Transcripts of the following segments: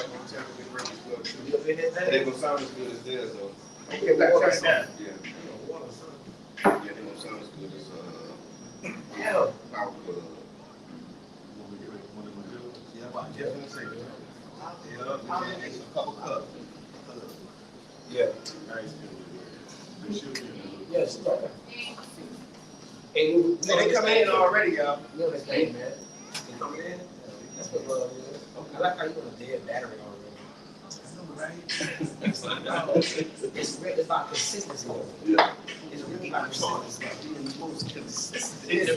gonna tell me they work as well too. And they gonna sound as good as theirs though. Okay, black check that. Yeah. Yeah, they gonna sound as good as Yeah. our Yeah, but I'm just gonna say that. Yeah, and then a couple cups. Yeah. Nice. They should be. Yes, okay. Hey, They come in already, y'all. You know this thing, man. They coming in? That's what love is. I like how you got a dead battery already. It's about consistency. Yeah. It's really about consistency. It's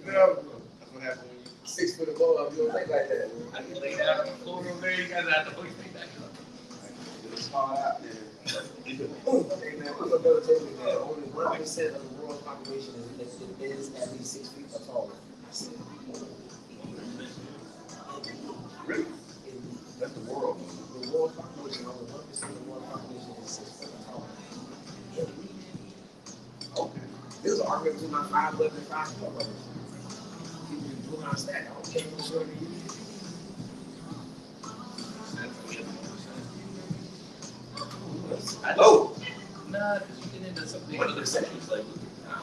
Never. That's what happened when you 6 foot above, you don't think like that. I can lay down on the floor over there. You guys have to always think that. it's hard out there. Hey man, my little brother told me that only 1% of the world's population is at least 6 feet tall. Really? That's the world. The world population, only 1% of the world population is 6 feet tall. Okay. This is an argument between my 5'11" and 5'12" brothers. You put my stack, I don't care what's going to be. Oh. Nah, because you get into something other sections like.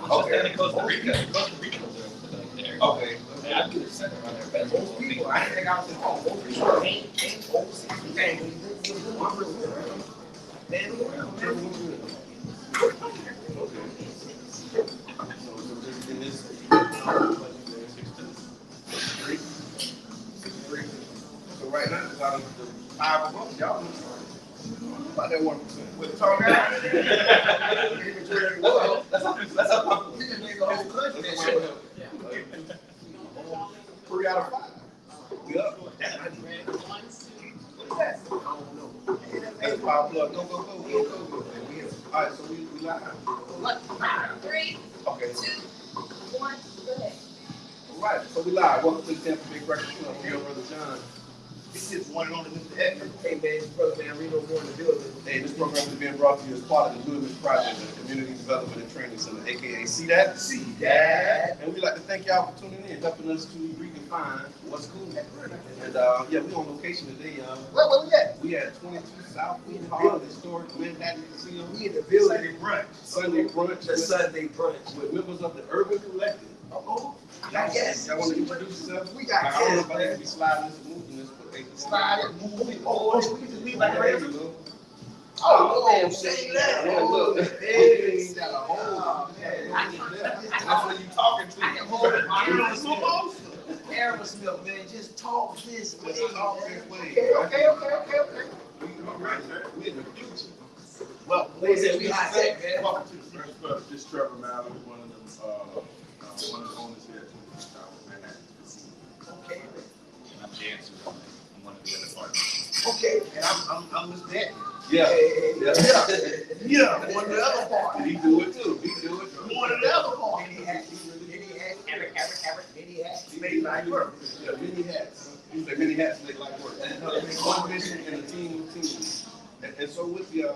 Okay. In Costa Rica. Costa Rica was like there. Okay. I'd do the center around there. But Most people, I think I was in home. Most people ain't over 6 feet. Hey, when you do I'm real good, right? Man, look around, man. In this so right now, out of the 5 of us, y'all about that 1%. With the tall guy. That's how we can make the whole country. 3 out of 5. Yep. That's 5 plus. Go. All right, so we live. 3, Okay. 2, 1, go ahead. All right, so we live. Welcome to the Tampa Big Breakfast Club. I'm your brother John. This is one and only Mr. Edgar. Hey man, this brother man Reno Moore in the building. Hey, this program is being brought to you as part of the Goodman Project, the Community Development and Training Center, aka See That? See that? And we'd like to thank y'all for tuning in, helping us to redefine what's cool. And yeah, we on location today. Where we at? We at 22 South Food Hall, historic Manhattan Casino. We in the building. Sunday brunch. The Sunday brunch. With members of the Urban Collective. Oh, Yes. Y'all want to introduce yourself? We got I don't know kids, if I need to man. be sliding this and moving this, but hey, Slide it, move it. Oh, we can just leave like there that. you go. Oh, say that. Yeah, look. Hey, Got a hole. That's what you talking to. I can hold it. Aerosmith, man, just talk this way. Okay. We in the future. Well, they said we high tech, man. Welcome to the First Club. This is Trevor Malley, one of the owners here at 22 South Manhattan. Okay, And I'm dancing. I'm one of the other partners. okay. And I'm Mr. Ed. Yeah. One of the other part. He do it too. One of the other part. Many like work. Yeah, many hats. He said many hats make like work. One mission and a team. And so with the,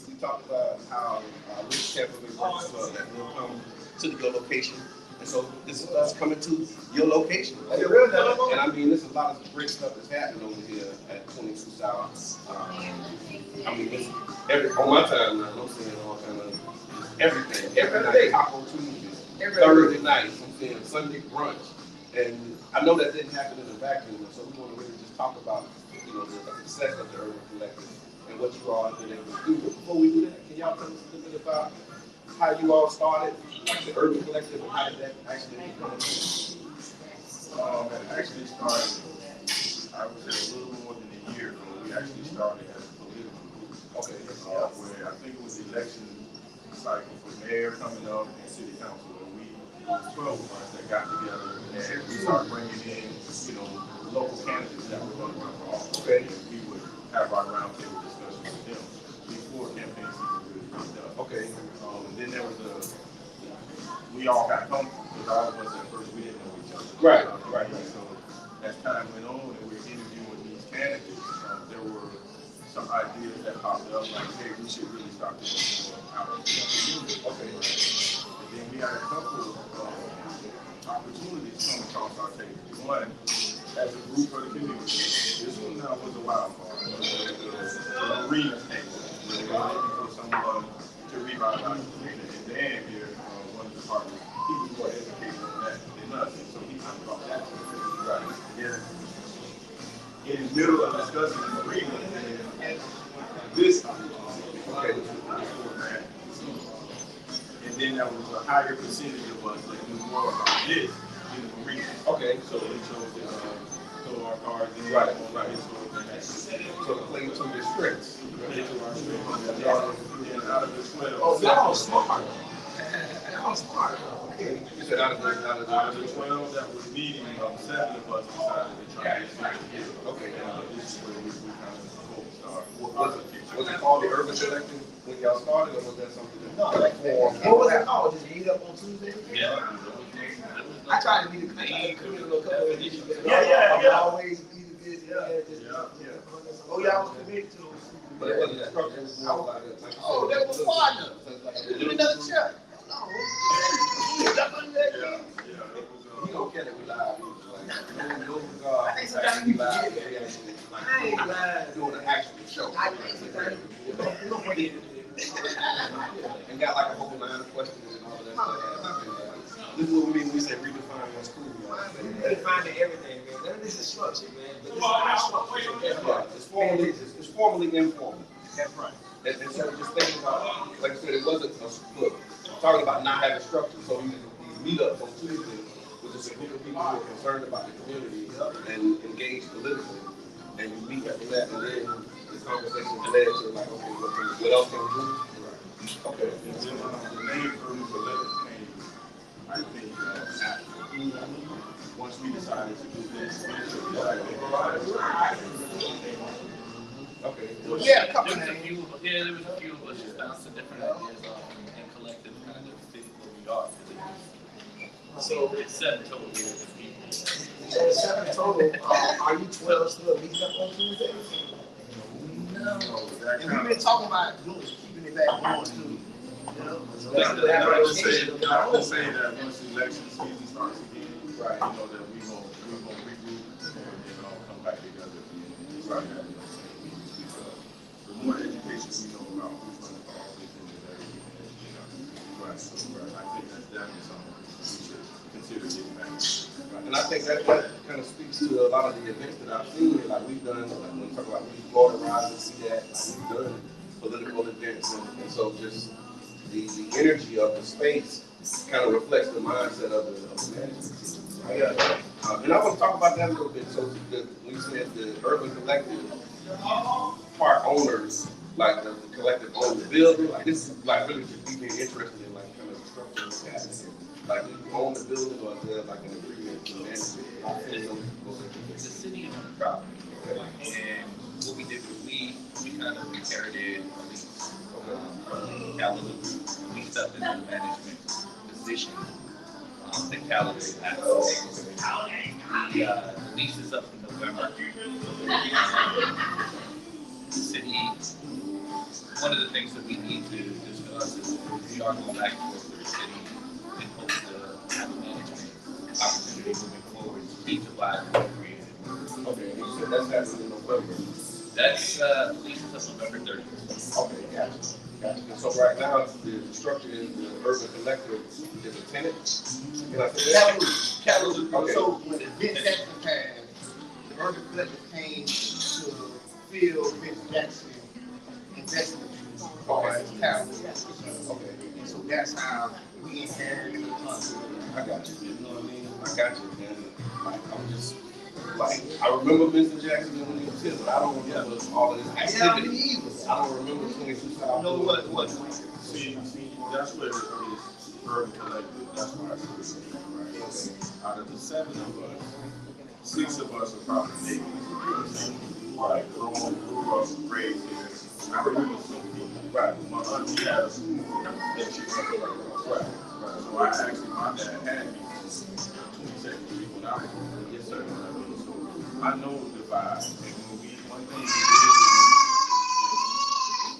we talked about how Rich Tampa Bay Breakfast Club that will come to your location. And so this is us coming to your location. And I mean, there's a lot of great stuff that's happening over here at 22 South. I mean, it's on my time now, I'm saying all kind of everything. Every night, Taco Tuesdays, Thursday nights, I'm saying Sunday brunch. And I know that didn't happen in a vacuum, so we want to really just talk about, the success of the Urban Collective and what you all have been able to do. But before we do that, can y'all tell us a little bit about how you all started the Urban Collective and how did that actually become a thing? It actually started, I would say, a little more than a year ago. We actually started as a political group. Okay. Where I think it was the election cycle for mayor coming up and city council. And it was 12 of us that got together and we started bringing in, local candidates that were running for office. Okay. And we would have our roundtable discussions with them before campaign season really picked up. Okay. And then there was we all got comfortable because all of us at first we didn't know each other. Right. So as time went on and we were interviewing these candidates, there were some ideas that popped up like, hey, we should really start doing more out in the community. Okay. And then we had a couple of opportunities come across our table. One, as a group for the community, this one now was a wild card. The arena table, where they were looking for someone to revitalize the arena. And Dan here, one of the partners, he was more educated on that than us, and so he kind of brought that to the table. Right. Yeah. In the middle of discussing the arena, and this opportunity, okay, and then there was a higher percentage of us that knew more about this than the arena. Okay, so they chose to throw our cards in. Right. So to play to your strengths. And out of the 12. Oh, y'all smart. Y'all smart. Okay. You said out of the 12 that was meeting, 7 of us decided to try to get together. Okay. This is where we kind of focused Was it called the Urban Collective when y'all started, or was that something that No, like, what was it called? Just meet up on Tuesday? Yeah. I tried to be the couple of years ago. Yeah. Always be the good. Yeah. Oh, y'all was committed to. But it wasn't structured, it was more like Oh, they were partners. Give me another check. No. You don't get it, we live. No regard. I think sometimes we live. forget. I ain't lying. Doing an actual show. I think sometimes we don't forget. And got like a whole line of questions and all of that stuff. This is what we mean when we say redefine what's cool. They find everything, man. None of this is structured, man. But this is not structured. That's right. It's formally informal. That's right. And so just thinking about, like I said, it wasn't a look, talking about not having structure. So these meetups on Tuesday was just a group of people who are concerned about the community and engaged politically. And you meet after that, and then the conversation led to like, okay, what else can we do? Right. Okay. And then the name Urban Collective came, I think, after. Once we decided to do this, Okay. Yeah, a couple There was a names. few, there was a few of us just bouncing different ideas off and collective kind of fit what we are. So it's 7 total years of people. So 7 total. Are you 12 still meeting up on Tuesdays? No. And we've been talking about keeping it back going too. You know? So that's the I would say application. that once the election season starts again, Right. you know, that we gonna regroup and come back together and start having those things. Because the more education we know about who's going to call this and everything, right. So I think that's definitely something we should consider getting back. And I think that kind of speaks to a lot of the events that I've seen. Like we've done, like when we talk about Florida Rise and see that, like we've done political events, and so just the energy of the space kind of reflects the mindset of the management team. Right? And I want to talk about that a little bit. So when you said the Urban Collective park owners, like the collective own the building, like this is like really just me being interested in like kind of the structure of what's happening. Like we own the building, or is there like an agreement to manage it? The city owned the property, and what we did was we kind of inherited a lease from Calendar Group. We stepped into the management position that Calendar had. The lease is up in November. The city, one of the things that we need to discuss is we are going back and forth with the city in hopes to have a management opportunity moving forward to keep the vibe created. Okay, and you said that's happening in November. That's lease is up November 30th. Okay, gotcha. And so right now, the structure is the Urban Collective is a tenant. Can I say that? Catalyst. Okay. So when the Vince Jackson passed, the Urban Collective came to fill Vince Jackson investment as Catalyst. Okay, And so that's how we inherited the fund. I got you. You know what I mean? I got you, man. Like I'm just like I remember Mr. Jackson when he was here, but I don't remember all of this Yeah, activity. me either. I don't remember 22 South. You know what? See, that's what it is. Urban Collective, that's why I say it, right? Out of the 7 of us, 6 of us are probably neighbors. Right, grew up, raised here. I remember some people. Right, my auntie has that she runs like right. So I actually, my dad had me 22nd Street when I was yes sir. So I know the vibe. And when we, one thing we did,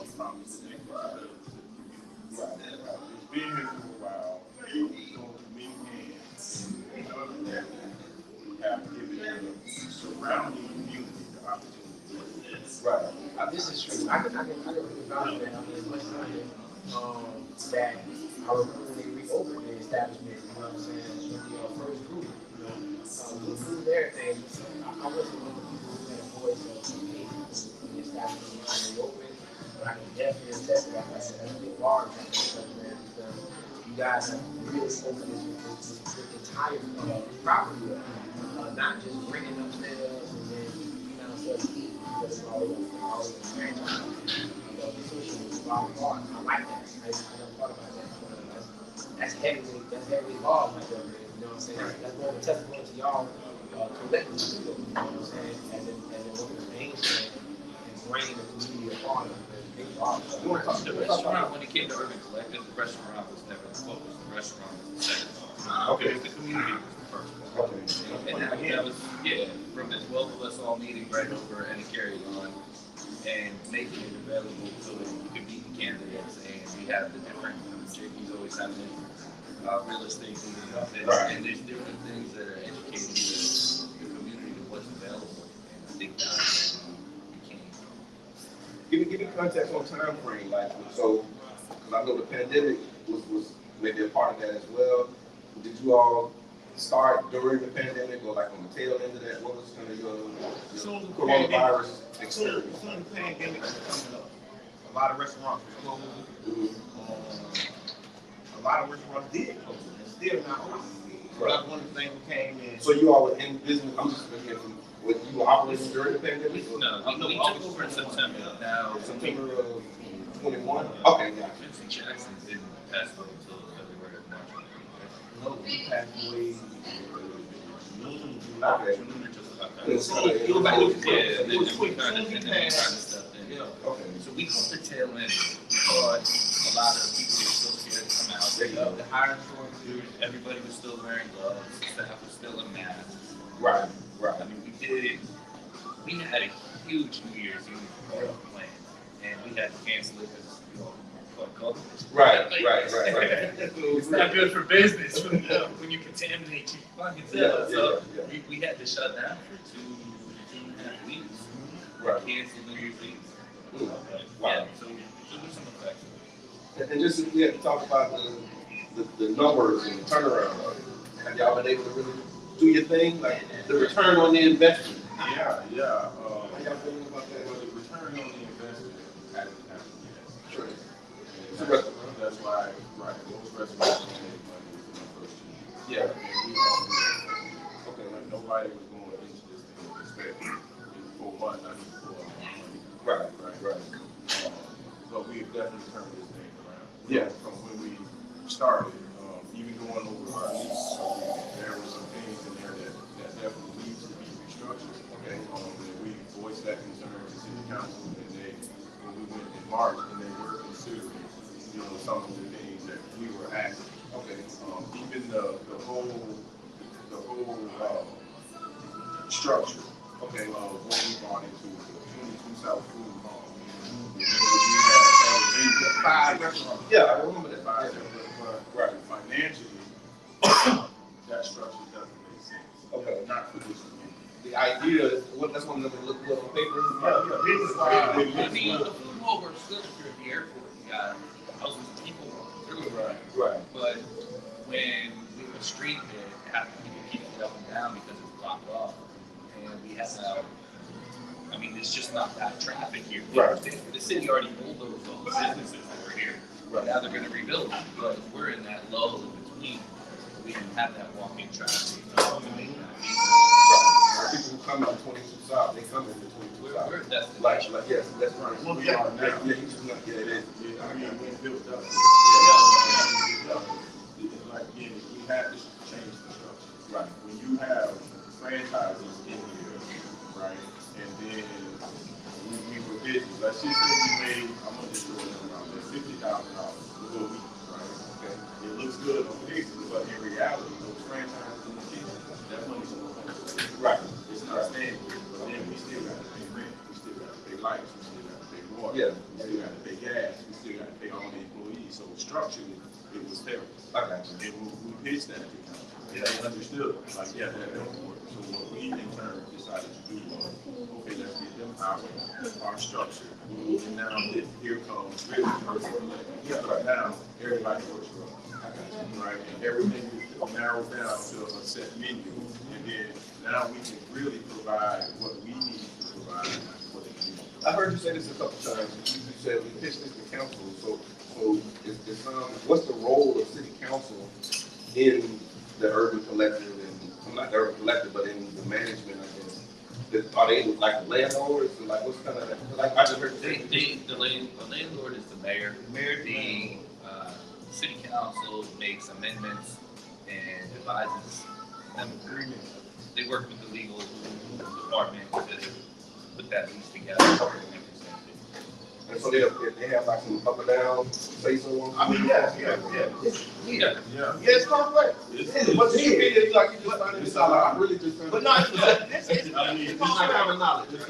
we promised to take pride of it. Right. It's been here for a while. It's going to many hands. I can really vouch for that. I mean, as much as I did, that I remember when they reopened the establishment, you know what I'm saying, with the first group, you know, we grew there, and I wasn't one of the people who had a voice of hate in the establishment when they reopened, but I can definitely attest to that. That's a big large stuff, man, because you guys have really opened this entire property up, not just bringing upstairs and then you know but it's always a franchise. Associated with our art. I like that. I never thought about that. That's heavyweight. That's heavyweight ball right there, man. You know what I'm saying? That's more of a testimony to y'all collectively too. You know what I'm saying? As an organization and bringing the community apart. The restaurant, when it came to Urban Collective, the restaurant was never the focus. The restaurant was the second. Okay. The community was the first. Okay. And that was, from the 12 of us all meeting right over and it carried on and making it available so that you could meet the candidates. And we have the different, JP's always having real estate meetings. And there's different things that are educating the community of what's available. And I think that we can. Give me context on time frame, like, so, because I know the pandemic was maybe a part of that as well. Did you all start during the pandemic or like on the tail end of that? What was kind of your coronavirus experience? Soon the pandemic was coming up. A lot of restaurants were closed. A lot of restaurants did close and still not open. So that's one of the things we came in. So you all were in business, I'm just looking at from, what you were operating during the pandemic? No, we took over in September. Now, September of 21? Okay, yeah. Vincent Jackson didn't pass away until February of March. No, we passed away. Okay. It was back in the Yeah, and then we quick. kind of stepped in. Okay. So we caught the tail end because a lot of people were still scared to come out. The hiring shortage, everybody was still wearing gloves, staff was still in masks. Right. I mean, we had a huge New Year's Eve plan, and we had to cancel it because, COVID. Right. It's not good for business when you contaminate your clientele. So we had to shut down for two and a half weeks. Right. Canceled New Year's Eve. Wow. Yeah, so there's some effects. And just we had to talk about the numbers and the turnaround. Have y'all been able to really do your thing? Like the return on the investment? Yeah. How y'all feeling about that? Well, the return on the investment hasn't happened yet. Sure. And that's why, most restaurants don't make money within the first year. Yeah. And we all okay, like nobody was going into this thing expecting in 4 months, I need to pull out my money. Right. But we've definitely turned this thing around. Yeah. From when we started, even going over our lease, there were some things in there that definitely needs to be restructured. Okay. And we voiced that concern to city council, and when we went in March, and they were considering, some of the things that we were asking. Okay. Even the whole structure. Okay. Of what we brought into the 22 South Food Hall. We had 5 restaurants. Yeah, I remember that. But financially, that structure doesn't make sense. Okay. Not for this community. The idea, that's one of them that look good on paper. I mean, the food hall works good if you're at the airport. You got thousands of people through it. Right. But when we have a street there, half the people keep it up and down because it's blocked off. And we have now, I mean, there's just not that traffic here. Right. The city already bulldozed all the businesses that were here. Right. Now they're going to rebuild it. But we're in that lull in between. We didn't have that walk-in traffic. People who come out 22 South, they come into 22 South. We're a destination. Like, yes, that's right. We are now. Yeah, you just not, yeah, it is. Yeah, I mean, we built up. It's like, again, we have to change the structure. Right. When you have franchises in here, right, and then we were busy. Let's just say we made, I'm gonna just throw it around there, $50,000 a week, right? Okay. It looks good on paper, but in reality, those franchises in the kitchen, that money's going to come. Right. It's not staying, but then we still got to pay rent, we still got to pay lights, we still got to pay water, Yeah. we still got to pay gas, we still got to pay all the employees. So structurally, it was terrible. I got you. And we pitched that to council. And they understood, like, yeah, that don't work. So what we in turn decided to do was, okay, let's get them our structure. And now here comes really urban elected. Yeah, right now, everybody works for us. Right, and everything is narrowed down to a set menu. And then now we can really provide what we need to provide for the community. I heard you say this a couple times. You said we pitched this to council. So what's the role of city council in the urban collective, and well, not the urban collective, but in the management, I guess? Are they like the landlords, or like what's kind of like I just heard you say The landlord is the mayor. The city council makes amendments and advises them agreement. They work with the legal department to put that lease together. and so they have like some up or down say so. I mean, yeah. Yeah. Yeah, it's complex. But to you, it's like you just found this out. Like, I really just found But it. no, it's I mean, it's complex. common knowledge. It's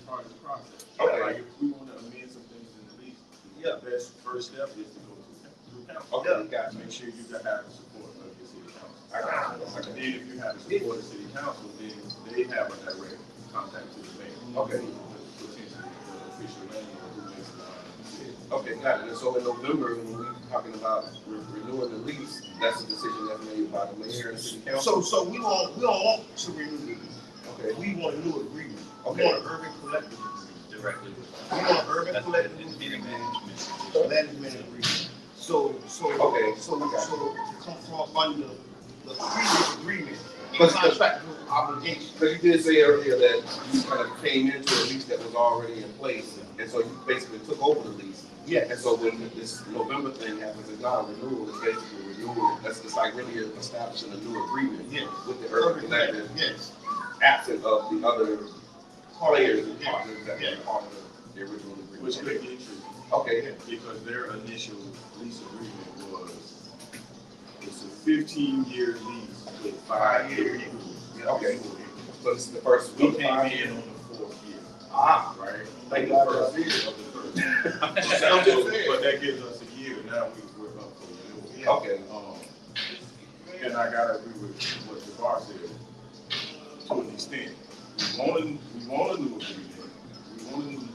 part of the process. Okay. Like if we want to amend some things in the lease, Yeah. the best first step is to go through council. Okay, got you. Make sure you have the support of your city council. I got you. And then if you have the support of the city council, then they have a direct contact to the mayor. Okay. Potentially the official landlord who makes the decision. Okay, got it. And so in November, when we're talking about renewing the lease, that's a decision that's made by the mayor and the city council. So we don't want to renew the lease. Okay. We want a new agreement. Okay. We want an urban collective agreement. Directly with. We want an urban That's collective the agreement. management. Management agreement. So Okay. so come from under the previous agreement, But- contractual obligation. Because you did say earlier that you kind of came into a lease that was already in place, and so you basically took over the lease. Yeah. And so when this November thing happens, it's not a renewal, it's basically a renewal. It's like really establishing a new agreement Yeah. with the urban collective, Yes. absent of the other players and partners that were Yeah. part of the original Which could agreement. get tricky. Okay, Because their initial lease agreement was, it's a 15-year lease with 5-year renewals. yeah, okay. So this is the first We week. came in on the 4th year, Ah, right? thank The God. first year of the first. I'm just saying. But that gives us a year, now we're up for renewal. Okay. And I gotta agree with what Jabbar said, to an extent. We want a new agreement, we want a new,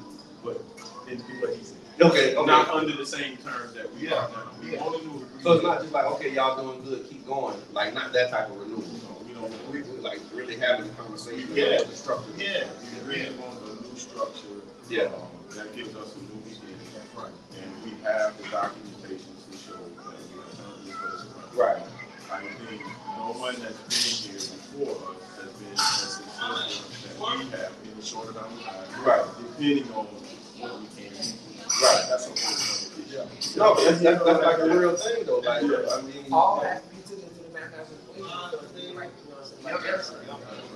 but didn't do what he said. Okay, Not okay. under the same terms that we are now. We want a new agreement. So it's not just like, okay, y'all doing good, keep going, like not that type of renewal. No, we don't. We like really having a conversation Yeah. about the structure. Yeah. We really want a new structure. Yeah. That gives us a new beginning. Right. And we have the documentation to show that we are currently for this. Right. I think no one that's been here before us has been as successful that we have in a short amount of time. Right. Depending on what we can do. Right. That's a whole other issue. No, but that's like a real thing though. Like, I mean, All has to be taken into the mathematical equation, because they, like, you know what I'm saying, like, that's,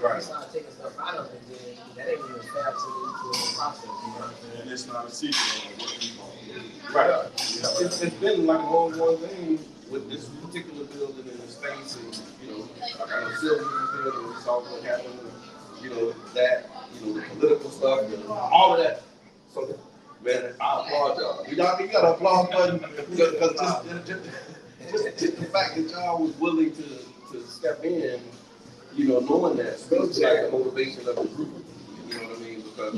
Right. you start taking stuff out of it, then that ain't even fair to the process, you know what I'm saying? And it's not a secret on what we want. right. It's been like a long thing with this particular building and the space, and you know, like I know Sylvia building, we saw what happened. You know that, you know, the political stuff, and all of that. So, man, I applaud y'all. You got an applause button because just the fact that y'all was willing to step in, you know, knowing that speaks to like the motivation of the group. You know what I mean? Because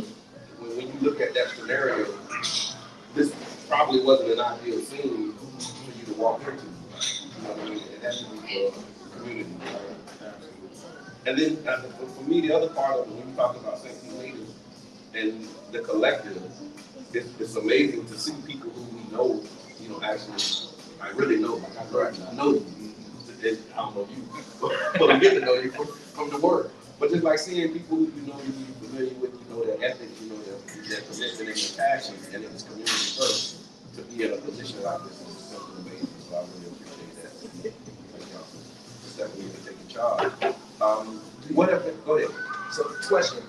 when you look at that scenario, this probably wasn't an ideal scene for you to walk into. You know what I mean? It has to be for the community. Right? And then for me, the other part of it, when you talk about St. Pete Native and the collective, it's amazing to see people who we know, you know, actually, I really know, like I know you. I don't know you, but I get to know you from the work. But just like seeing people who you know, you're familiar with, you know, their ethics, you know, their commitment and their passion, and it's community first, to be in a position like this is something amazing. So I really appreciate that. Thank y'all for stepping in and taking charge. Go ahead. So,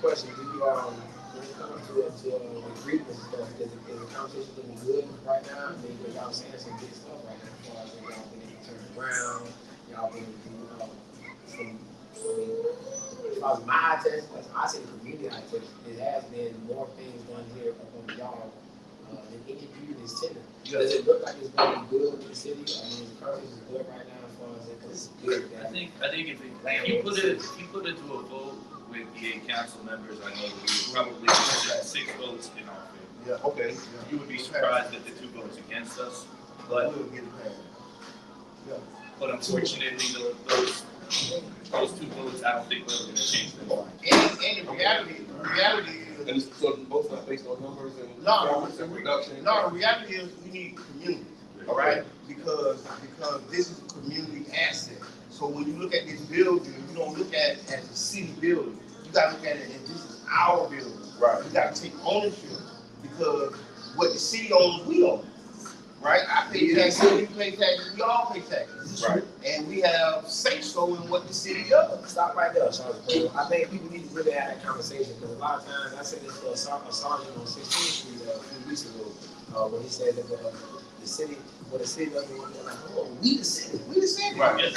question, do you, when it comes to agreement and stuff, is the conversation looking good right now? I mean, because y'all saying some good stuff right now, as far as y'all been able to turn around, y'all been able to do, some, I mean, as far as my test, I say the community I test, it has been more things done here up on y'all than any community is tending. Does it look like it's going to be good with the city? I mean, currently it's good right now as far as it's good. I think if you put it to a vote with the 8 council members, I know we would probably get 6 votes in our favor. Yeah, okay. You would be surprised at the 2 votes against us, but We'll get it passed. Yeah. but unfortunately, those 2 votes, I don't think they're going to change their mind. And the reality is, And so the votes not based on numbers and No, performance and production. no, the reality is we need community, all right? Because this is a community asset. So when you look at this building, you don't look at it as a city building. You gotta look at it as this is our building. Right. You gotta take ownership because what the city owns, we own. Right? I pay taxes, you pay taxes, we all pay taxes. Right. And we have say-so in what the city does. Stop right there, Sergeant. I think people need to really have that conversation because a lot of times I said this to a sergeant on 16th Street a few weeks ago when he said that the city doesn't want to like, oh, we the city. Right.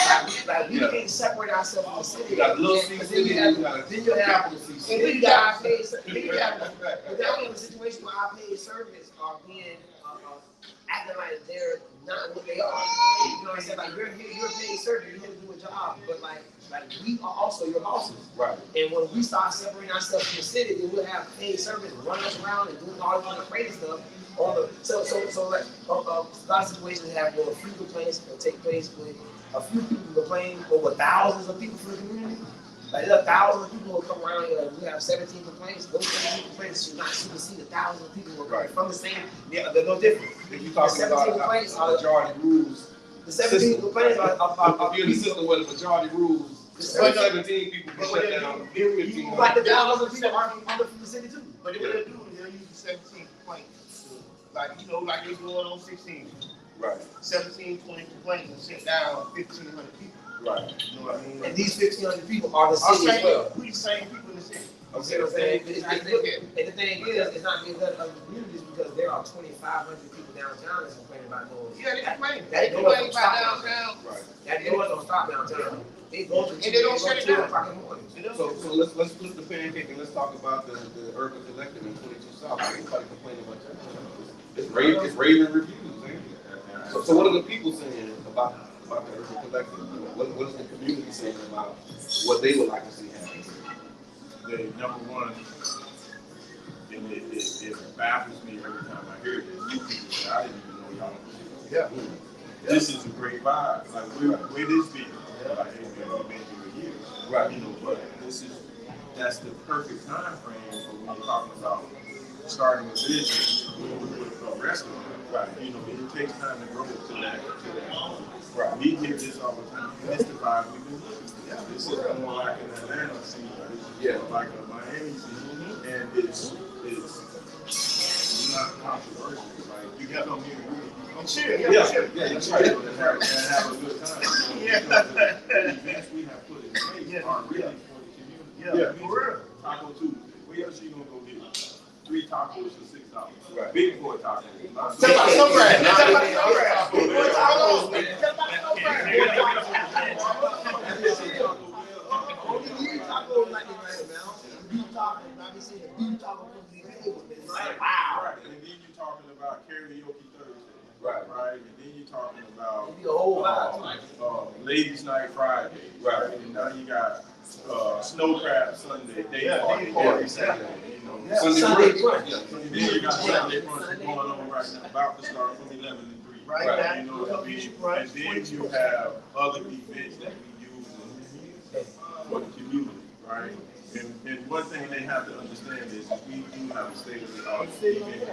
Like we can't separate ourselves from the city. You got a little C city, you got a Then you have capital C and city. then you got our paid, then you have, but now we have a situation where our paid servants are being acting like they're not what they are. You know what I'm saying? Like you're a paid servant, you're here to do a job, but like we are also your bosses. Right. And when we start separating ourselves from the city, then we'll have paid servants running us around and doing all this other crazy stuff. So like a lot of situations have a few complaints that take place with a few people complain over thousands of people from the community. Like there are thousands of people who come around here, like we have 17 complaints. Those 17 complaints should not supersede the thousands of people who are coming from the same. Yeah, they're no different. If you're talking about majority rules, The 17 complaints are community system where the majority rules, The 17 people can shut down 15. like the thousands of people are from the city too. But what they do is they'll use the 17 complaints. Like, you know, like they're doing on 16. Right. 17, 20 complaints and sit down 1,500 people. Right. You know what I mean? And these 1,500 people are the city as well. We the same people in the city. You see what I'm saying? And the thing is, it's not being done in other communities because there are 2,500 people downtown that's complaining about noise. Yeah, they complain. That They noise complain don't stop about downtown. downtown. Right. That noise don't stop downtown. They go to And they don't shut it down. 2 o'clock in the morning. So let's flip the pancake and let's talk about the urban collective in 22 South. Anybody complaining about that? It's raving reviews, ain't it? So what are the people saying about the urban collective? What is the community saying about what they would like to see happen? The number one, and it baffles me every time I hear this. You people say, I didn't even know y'all. Yeah. This is a great vibe. Like where this be? Like we've been here years. Right. You know, but that's the perfect time frame for when you're talking about starting a business with a restaurant. Right. You know, it takes time to grow to that. Right. We hear this all the time. This the vibe we've been looking for. Yeah. This is more like an Atlanta scene. Yeah. Like a Miami scene. And it's not controversial. Like you can come here and really I'm sure. yeah, that's right. And have a good time. Yeah. The events we have put in place are really for the community. Yeah, for real. Taco Tuesday. Where else you gonna go get 3 tacos for $6? Right. Big boy tacos. Tell about so brand. Tell about so Taco brand. Bell. Tell about so brand. Only these tacos like this right now. Beef tacos, I be seeing the beef taco company table. It's like, wow. Right. And then you're talking about karaoke Thursday. Right. Right. And then you're talking about It'd be a whole vibe. Ladies Night Friday. Right. And now you got Snow Crab Sunday. Day Yeah, party day party. every Saturday. You know. Sunday brunch. brunch. And then you got Sunday brunch going on right now, about to start from 11 to 3. Right Right. You know what I mean? And then you have other events that we use for the community, right? And one thing they have to understand is we do have a state of the art event.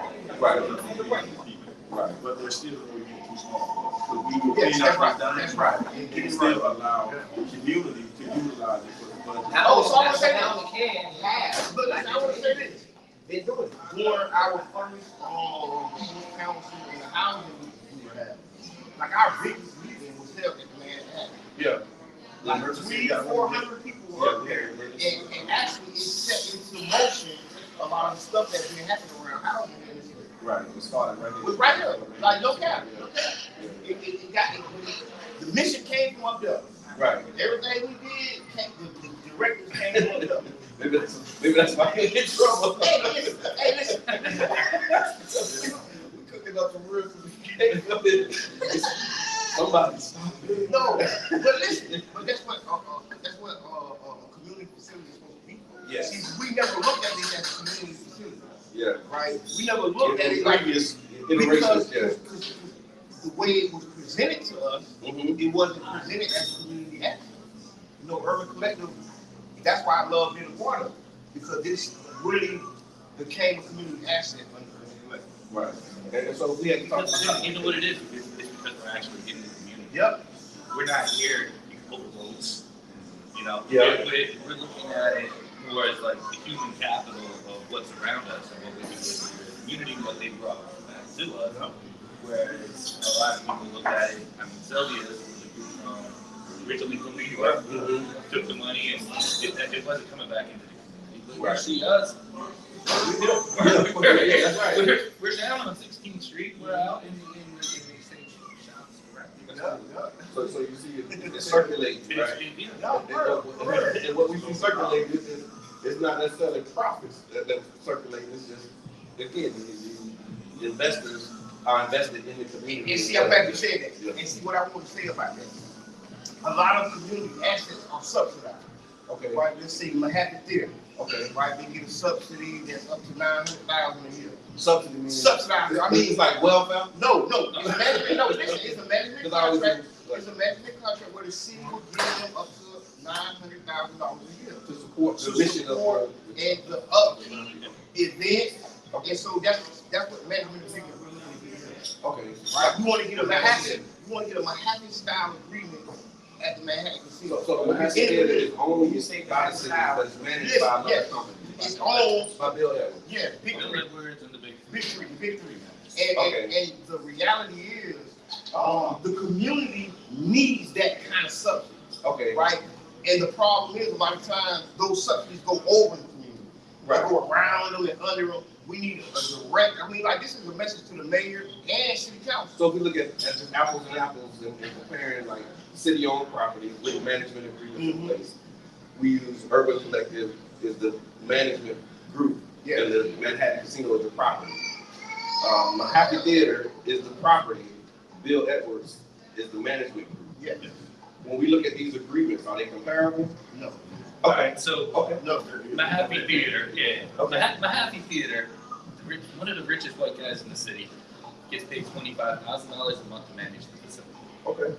Right. But they're still going to get too small. So we will Yes, clean that's up right. down That's there right. and can still allow the community to utilize it for the budget. Oh, so I want to say now that. we can have. But listen, I want to say this. Been doing it. During our first people's council and the housing we were having, like our biggest meeting was held at Manhattan. Yeah. Like 300-400 people were up there, and actually it set into motion a lot of the stuff that's been happening around housing in the city. Right. We started right It here. was right here, like no cap, no cap. The mission came from up there. Right. Everything we did, the directors came from up there. Maybe that's why I get in trouble. Hey, listen. Somebody stop it. No, but listen, but that's what a community facility is supposed to be. Yes. See, we never looked at it as a community facility, Yeah. right? We never looked at In it like previous because iterations, yeah. the way it was presented to us, Mhm. it wasn't presented as a community action. You know, Urban Collective, that's why I love being a part of it, because this really became a community asset under Urban Collective. Right. And so we had to talk about. You know what it is? It's because we're actually in the community. Yep. We're not here over votes. You know, Yeah. we're looking at it more as like the human capital of what's around us and what we do with the community, what they brought back to us. Whereas a lot of people look at it, I mean, Sylvia was a group from originally from New York, took the money and it wasn't coming back into the community. But where see us, we're down on 16th Street, we're out in the same shops, right? So you see it's circulating, right? And what we see circulating is not necessarily profits that circulating. It's just again the investors are invested in the community. And see, I'm glad you said that. Yeah. And see what I want to say about that. A lot of community assets are subsidized. Okay. Right, let's see, Manhattan Theater. Okay. Right, they get a subsidy that's up to $900,000 a year. Subsidy means Subsidized. I mean, it's like welfare. no, it's a management. No, listen, it's a management Because I always contract. do, like, It's a management contract where the city will give them up to $900,000 a year to support the to mission support of and the upkeep events. And so that's what management is thinking we're looking to do here. okay. Right, we want to get a Manhattan style agreement at the Manhattan Casino. So the Manhattan Theater is owned You say by the city, but it's managed Yes, by another yes. company. It's owned, By Bill Edwards. yeah, big Bill three, Edwards and the big big three, big three. Okay. And the reality is, the community needs that kind of subsidy, Okay. right? And the problem is, a lot of times, those subsidies go over the community. They Right. go around them and under them. We need a direct, I mean, like, this is a message to the mayor and city council. So if we look at just apples and apples and comparing like city-owned property with management agreements in place, we use Urban Collective is the management group, Yeah. and the Manhattan Casino is the property. Manhattan Theater is the property. Bill Edwards is the management group. Yeah, When we look at these agreements, are they comparable? no, Okay. So Okay. no. Mahaffey Theater, yeah. Okay. Mahaffey Theater, one of the richest white guys in the city, gets paid $25,000 a month to manage the facility. Okay.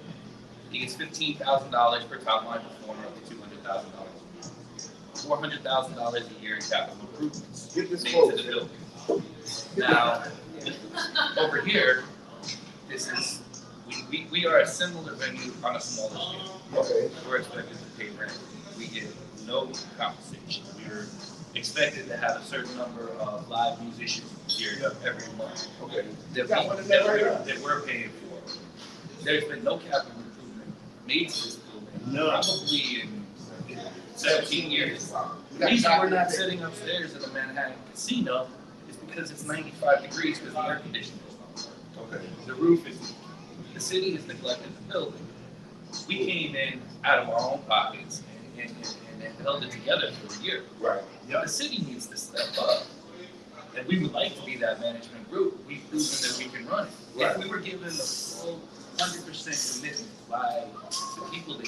He gets $15,000 per top line performer, up to $200,000 a year. $400,000 a year in capital improvements Get this made close. to the building. Now, over here, we are a similar venue on a smaller scale. Okay. We're expected to pay rent. We get no compensation. We're expected to have a certain number of live musicians here every month Okay. that we're paying for. There's been no capital improvement made to this building, None. probably in 17 years. The reason we're not sitting upstairs in the Manhattan Casino is because it's 95 degrees because the air conditioning is not working. Okay. The roof is, the city has neglected the building. We came in out of our own pockets and held it together for a year. Right. The city needs to step up. And we would like to be that management group. We've proven that we can run it. Right. If we were given the full 100% commitment by the people that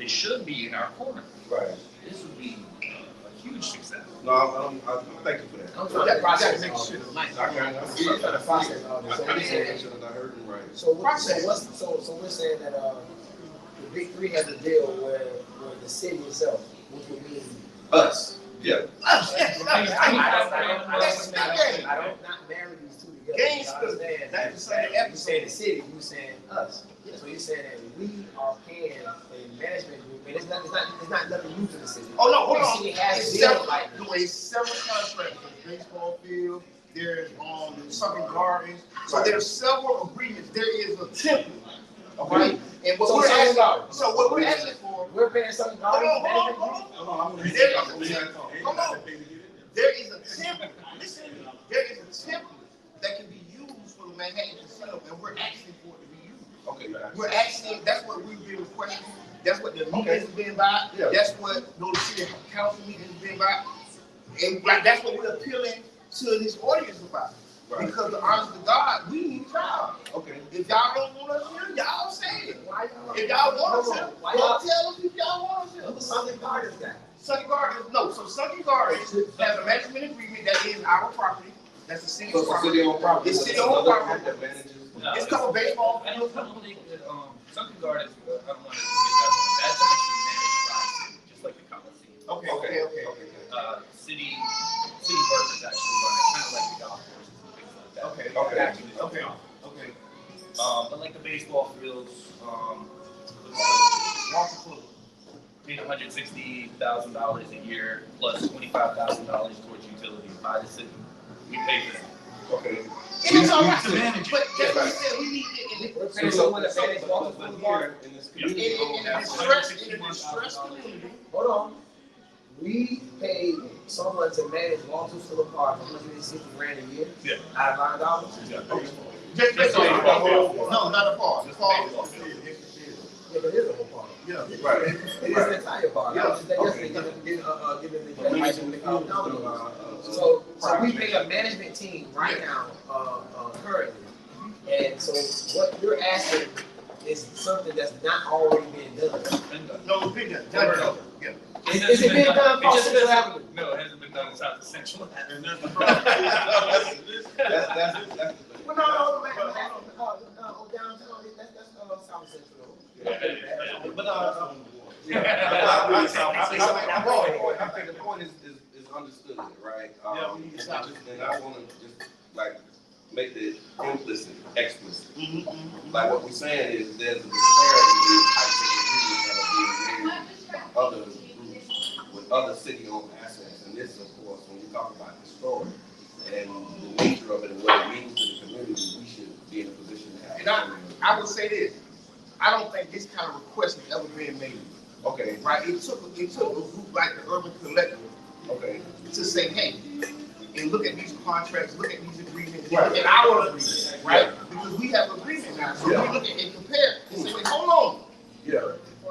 should be in our corner, Right. this would be a huge success. No, I'm thank you for that. I'm trying to process make all sure this. the lights. I got it. I'm trying to process all this. So I we're just saying- want to make sure that I heard it right. So we're saying that the big three has a deal where the city itself, which would mean Us. Yeah. I don't not marry these two together. Gangsta. I understand That's the same that you episode. saying the city, you saying us. So you're saying that we are paying a management group, and it's not nothing new to the city. Oh, no, hold The on. city has It's deals several, like no, it's several contracts. There's baseball field, there's the Southern Gardens. So Right. there's several agreements. There is a template, Okay. right? And what So we're Southern asking, Gardens. so what we're asking for, we're paying something. hold on. I'm gonna There is a template. Come on. There is a template. Listen, there is a template that can be used for the Manhattan Casino, and we're asking for it to be used. Okay. We're asking, that's what we've been requesting, that's what the Okay. meetings have been by, Yeah. that's what those city council meetings have been by. And like, that's what we're appealing to this audience about. Right. Because the honest to God, we need y'all. Okay. If y'all don't want us here, y'all say it. Why y'all? If y'all want us here, Why y'all y'all? tell us if y'all want us here. Who the Sunday Gardens guy? Sunny Gardens, no, so Sunny Gardens has a management agreement that is our property. That's the city's So it's a property. city-owned property. It's city-owned Another property. group that manages. It's called baseball. I don't think that, Sunken Gardens, I don't want to get that wrong. That's actually managed by the city, just like the Coliseum. Okay. City workers actually run it, kind of like the golf courses and things like that. Okay. They actually do Okay. it. Okay. But like the baseball fields, paid $160,000 a year plus $25,000 towards utilities by the city. We pay for that. Okay. And it's all right, We- we- but that's what we said, we need it. We're paying someone to manage Walker's But Boulevard. here in this community, In a distressed community. Hold on. We pay someone to manage Walker's Boulevard for $160,000 a year. Yeah. Out of our dollars. Just That's all. no, not a part. The part. Yeah, but it is a whole part. Yeah. right. It is the entire part. I was just Okay. yesterday giving the So we pay a management team right now, currently. And so what you're asking is something that's not already being done. No, it's been done. Done. Yeah. Is it being done It just Central hasn't- Avenue? No, it hasn't been done inside the Central Avenue. And that's the problem. That's the thing. Well, no, downtown, that's South Central. But no, Yeah. I think the point is understood, right? Yeah, we need to stop it. And I want to just like make the implicit explicit. Mm-hmm. Like what we're saying is there's a disparity in the types of agreements that are being made with other groups, with other city-owned assets. And this, of course, when we talk about historic and the nature of it and what it means to the community, we should be in a position to have. And I would say this, I don't think this kind of request has ever been made. Okay, Right? It took a group like the Urban Collective okay. to say, hey, and look at these contracts, look at these agreements, Right. look at our agreement, right? Because we have agreement now. So we look at and compare and say, wait, hold on. Yeah.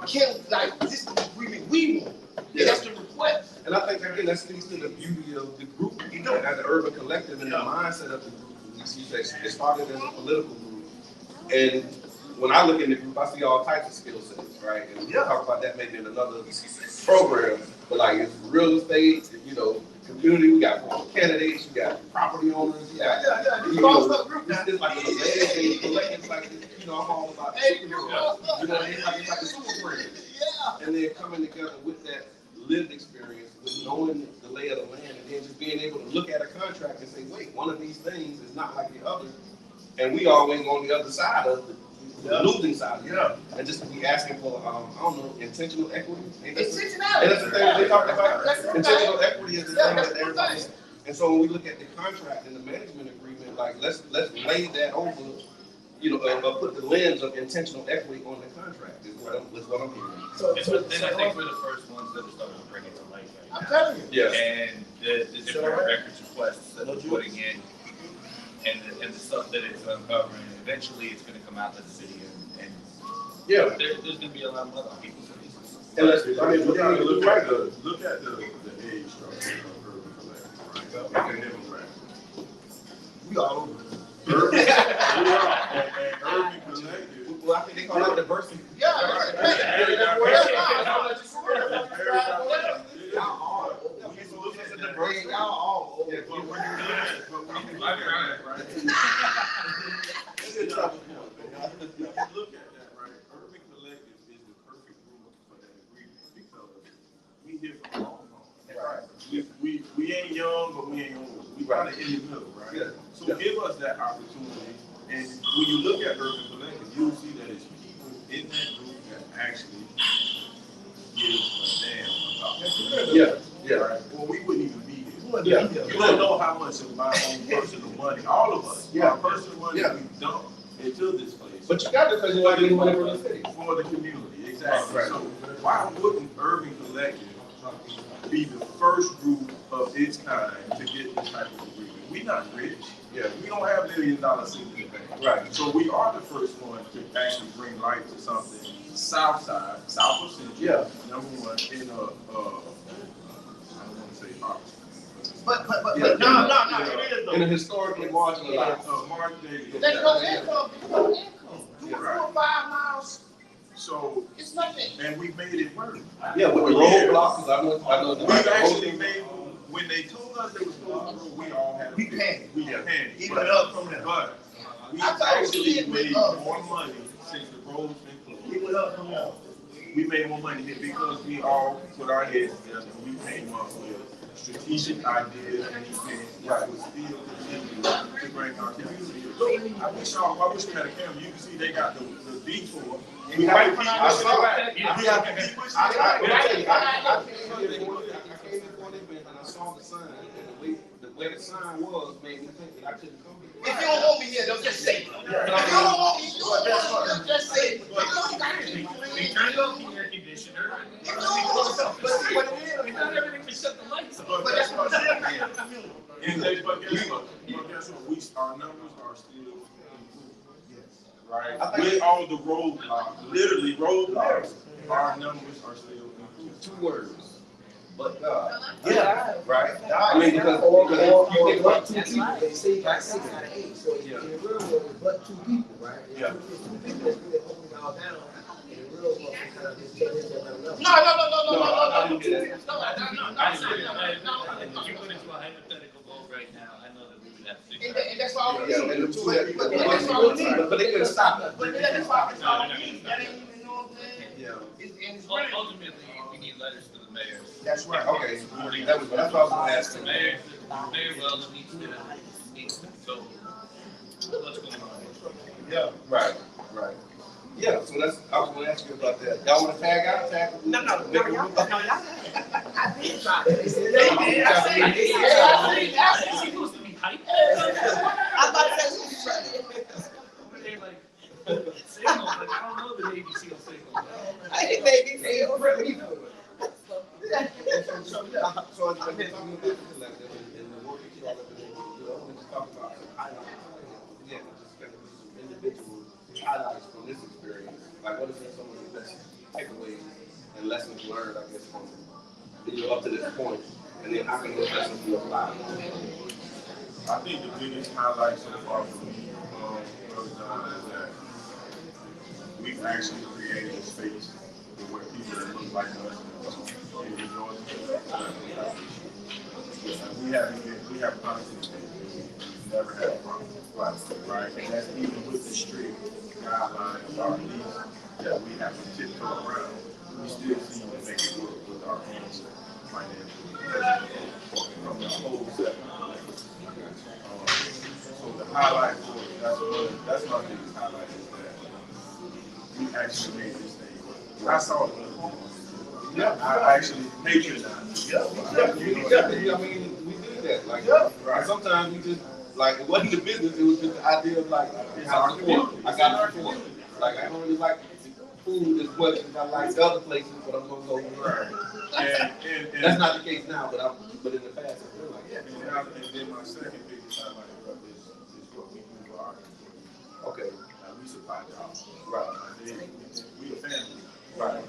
Can't, like, this is the agreement we want. Yeah. That's the request. And I think again that speaks to the beauty of the group, you know, as an urban collective and the mindset of the group. You see that it started as a political group, and when I look in the group, I see all types of skill sets, right? And we'll talk about that maybe in another program. But like it's real estate, you know, community. We got candidates, we got property owners, we got This you is all know, stuff group now. it's like a land collective, like you know, I'm all about Hey, superheroes. group all stuff. You know, it's like a super friend. Yeah. And then coming together with that lived experience, with knowing the lay of the land, and then just being able to look at a contract and say, wait, one of these things is not like the other. And we always on the other side of the losing side of it. Yeah. And just to be asking for, I don't know, intentional equity. And that's the Intentionality. thing that they talk about. That's the Intentional thing. equity is the Yeah, thing that's that the everybody. thing. And so when we look at the contract and the management agreement, like let's lay that over, you know, put the lens of intentional equity on the contract is what I'm hearing. So, And then I think we're the first ones that are starting to bring it to light right I'm now. telling you. Yeah. And the different records requests that we're putting in, and the stuff that it's uncovering, eventually it's gonna come out to the city, and Yeah. there's gonna be a lot of mud on people's faces. And let's, I mean, look at look right. at the age structure of urban collective, right? And demographic. We all over. Urban, we are, and urban collective. Well, I think they call that diversity. Yeah, right. Everybody- That's where it's at. That's what you're saying. Everybody- y'all all We need to look at that. diversity. y'all all over. Yeah, But when you look at, but when you look I'm at trying. that, right? That's a tough point, man. If you look at that, right, urban collective is the perfect group for that agreement because we here for the long haul. Right. We ain't young, but we ain't old. We kind of in the middle, right? Yeah. So give us that opportunity, and when you look at urban collective, you'll see that it's people in that group that actually give a damn about that. Yeah, yeah. Right? Well, we wouldn't even be here. Yeah. You don't know how much of my own personal money, all of us, Yeah. our personal money Yeah. we dump into this place. But you got to because you like getting money from the city. For the community, exactly. Right. So why wouldn't Urban Collective be the first group of its kind to get this type of agreement? We're not rich. Yeah. We don't have $1 million sitting in the bank. Right. So we are the first one to actually bring life to something south side, south of Central. Yeah. Number one, in I don't want to say poverty. But Yeah. no, it is in a historically marginalized. Mark Davis. There's no income, there's no income. Yeah, Doing right. 5 miles, So, it's nothing. and we made it work. Yeah, with the roadblocks, 'cause I know We actually made, when they told us they was supposed to, we all had. We panicked. We panicked. He went up from there. But we I thought actually he went made up. more money since the road's been closed. He went up from there. We made more money because we all put our heads together and we came up with strategic ideas and events that would still continue to bring our community. I wish we had a camera. You can see they got the detour. We have to keep I pushing saw it it. back. We have to keep pushing it I back. came in for an event and I saw the sign, and the way the sign was made me think that I couldn't come here. If you don't want me here, don't just say it. If you don't want me, don't just say it. You don't got to keep They turned off the air conditioner. But Not everything to shut the lights off. that's what I'm saying. And guess what? Our numbers are still improving. Right? With all the roadblocks, literally roadblocks, our numbers are still improving. 2 words. But God. Yeah. Right? I mean, because Or you think but about 2 people, they say you got 6 out of 8, so in the real world, it's but 2 people, right? It's Yeah. 2 people that's really holding y'all down, in the real world, we kind of just take this to another level. No. I didn't get that. If you put into a hypothetical vote right now, I know that we would have to figure out. And that's why I'm Yeah, and the 2 had, but they couldn't stop it. But that's why it's all me. That ain't even know what I'm saying. Yeah. It's brilliant. Ultimately, we need letters to the mayor. That's right. Okay, that's what I was gonna ask. The mayor well needs to, so what's going on? Yeah. Right. Yeah, so that's, I was gonna ask you about that. Y'all wanna tag out, tag? No, Make a y'all, group? I did try that. They said they did. I said, Is he supposed to be hyped? I'm about to say, you tried it. They're like, signal, but I don't know the Navy SEAL signal. I didn't make it feel really good. So as we're talking about the collective and the work that y'all have been able to do, I wanted to talk about some highlights. Again, just kind of some individual highlights from this experience. Like, what have been some of the best takeaways and lessons learned, I guess, from up to this point, and then how can those lessons be applied? I think the biggest highlight so far for me, Brother John, is that we've actually created a space where people that look like us can rejoice. We have content. We never had a problem, right? And that's even with the strict guidelines of our lease that we have to tiptoe around. We still seem to make it work with our own financial from the whole set. So the highlight for it, that's my biggest highlight is that we actually made this thing work. I saw it. Yeah, I actually patronized. Yeah, I mean, we did that. Like, right. Sometimes we just, like, it wasn't the business, it was just the idea of, like, I got support. Like, I don't really like food as much as I like the other places, but I'm going to go right. And that's not the case now, but in the past, I feel like, yeah. And then my second biggest highlight is what we do for our community. Okay. We supply jobs. Right. We a family. Right.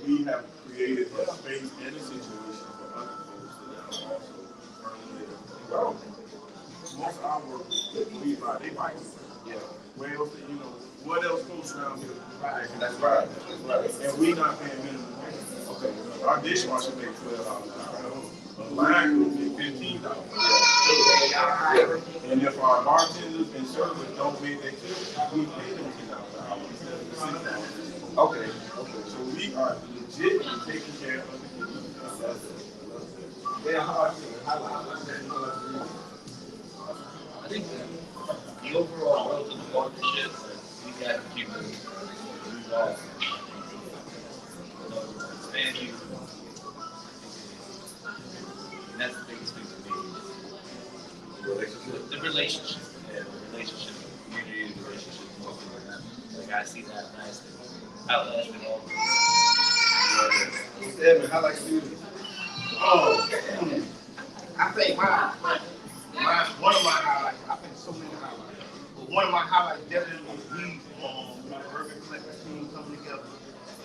We have created a space and a situation for other folks that are also earning. Most of our work, they buy. Yeah. Where else, what else goes around here? That's right. And we not paying minimum wage. Okay. Our dishwasher makes $12 an hour. A line will make $15. And if our bartenders and servers don't make their tips, we pay them $10 an hour instead of $6. Okay. So we are legit taking care of the community. Yeah, how about you? I think the overall growth of the partnership, we got to keep it involved. Expand you. And that's the biggest thing for me. The relationship. Yeah, the relationship with the community, the relationship with them. Like, I see that nice outlasting all of Yeah, man, how like you? Oh, I think one of my highlights, I think so many highlights, but one of my highlights definitely was we, the Urban Collective team coming together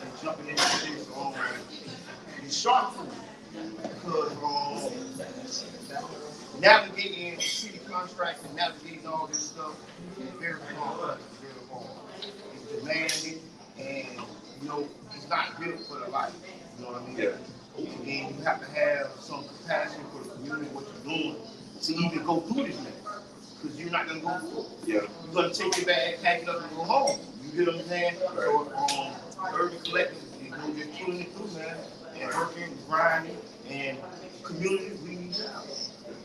and jumping into this on the shark food. Because navigating city contracts and navigating all this stuff is very hard. It's very hard. It's demanding, and it's not built for the life. You know what I mean? Yeah. And then you have to have some compassion for the community, what you're doing, to even go through this mess. Because you're not gonna go through it. Yeah. You're gonna take your bag, pack it up, and go home. You get what I'm saying? Right. So, Urban Collective is just pulling it through, man, and working, grinding, and community, we need help.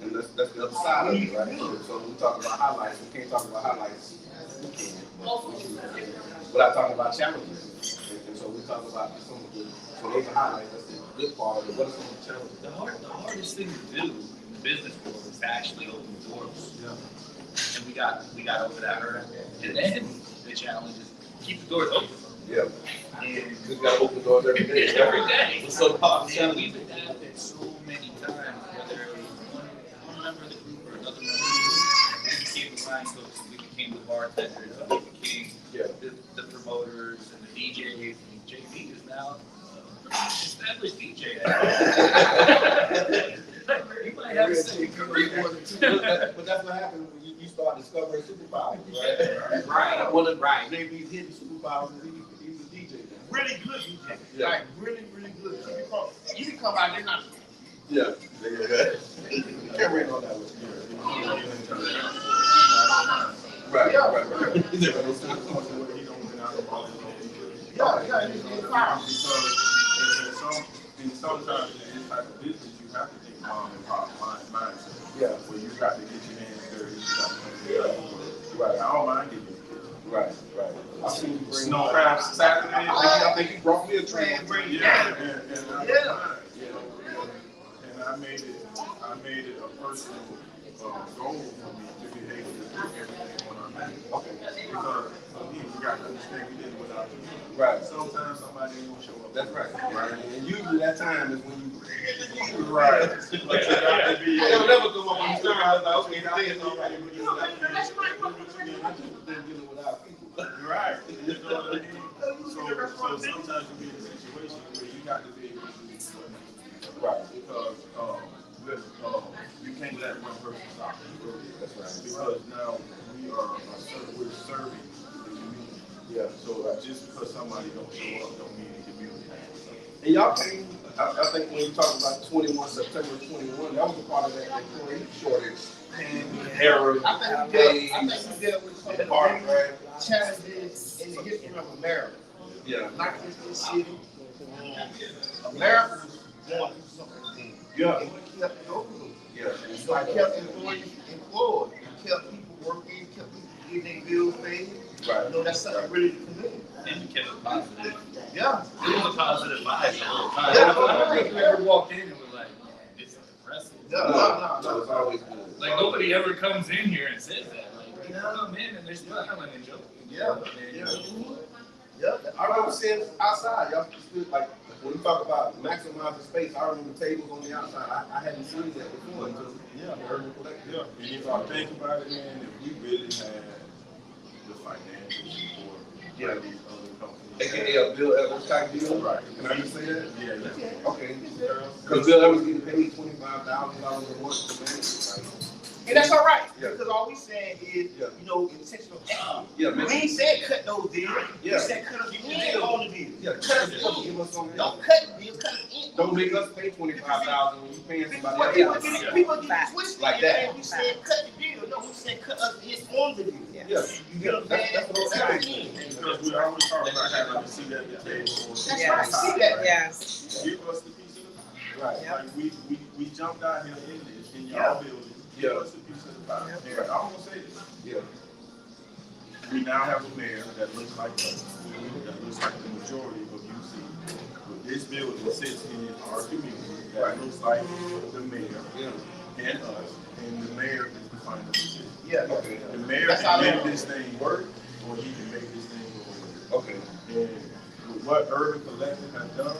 And that's the other side of it, right? So we talk about highlights. We can't talk about highlights without talking about challenges. And so we talk about some of the highlights. That's the good part of it. What are some of the challenges? The hardest thing to do in the business world is to actually open doors. Yeah. And we got over that hurdle. And then the challenge is keep the doors open. Yeah. And We gotta open doors every day. every day. It's so hard. And we've adapted so many times, whether it was one member of the group or another member of the group, we became the line coaches, we became the bartenders, we became the promoters and the DJs. And JB is now established DJ. You might have a second career. But that's what happens when you start discovering superpowers, right? Right. One of Right. JB's hidden superpowers is he's a DJ now. Really good DJ. Yeah. Like, really, really good. You can come out there not. Yeah. Can't wait on that one. Right, Yeah. right. Yeah, it's powerful. Because sometimes in this type of business, you have to think mom and pop mindset. Yeah. Where you got to get your hands dirty. You got to Right. I don't mind it. Right. I seen you bring Snowcraft Saturday. I think you brought me a trend. Yeah, and I made it a personal goal for me to be able to do everything when I'm in. Okay. Because again, you got to understand we did it without you. Right. Sometimes somebody ain't gonna show up. That's right. And usually that time is when you. Right. But you got to be. It'll never come up when you start. I was like, okay, today is all right. I just been dealing without people. Right. You know what I mean? So sometimes you be in a situation where you got to be able to do what. Right. Because you can't let one person stop you. That's right. Because now we're serving the community. Yeah. So just because somebody don't show up don't mean the community has to stop. And y'all came, I think when you talk about September 21, that was a part of that employee shortage. Error. I think we dealt with some of the challenges in the history of America. Yeah. Not just this city. America was going through something then. Yeah. And we kept it open. Yeah. So I kept employees employed. We kept people working, kept people getting their bills paid. Right. That's something really commendable. And you kept it positive. Yeah. It was a positive vibe the whole time. Yeah. I don't think we ever walked in and were like, it's depressing. No. It's always good. Like nobody ever comes in here and says that. Like they come in and they're smiling and joking. Yeah. And, Yeah. I remember seeing outside, y'all stood like, when you talk about maximizing space, I remember tables on the outside. I hadn't seen that before until Urban Collective. Yeah. And if I think about it, man, if we really had the financial support like these other companies. AKA Bill Evans type deal. Right. Can I just say that? Yeah. Okay. Because Bill Evans getting paid $25,000 a month to manage it. And that's all right. Yeah. Because all we saying is, intentional. Yeah, We ain't said cut those deals. Yeah. We said cut us in on the deal. Yeah, cut us off, give us something. Don't cut the deal, cut it in. Don't make us pay $25,000 when you paying somebody People else. people get it twisted. Like that. We said cut the deal. No, we said cut us in on the deal. Yeah, You get what I'm saying? that's what I'm Cut saying. it in. Because we always talk about having a seat at the table. That's right. See that? Yes. Give us the piece of the pie. Right. Like we jumped out here in this, in y'all building. Give us a piece of the pie. And I'm gonna say this. Yeah. We now have a mayor that looks like us, that looks like the majority of UC. But this building sits in our community that looks like the mayor and us, and the mayor is the final decision. Yeah. Okay. The mayor That's how can they make work. this thing work, or he can make this thing go away. Okay. And with what Urban Collective has done,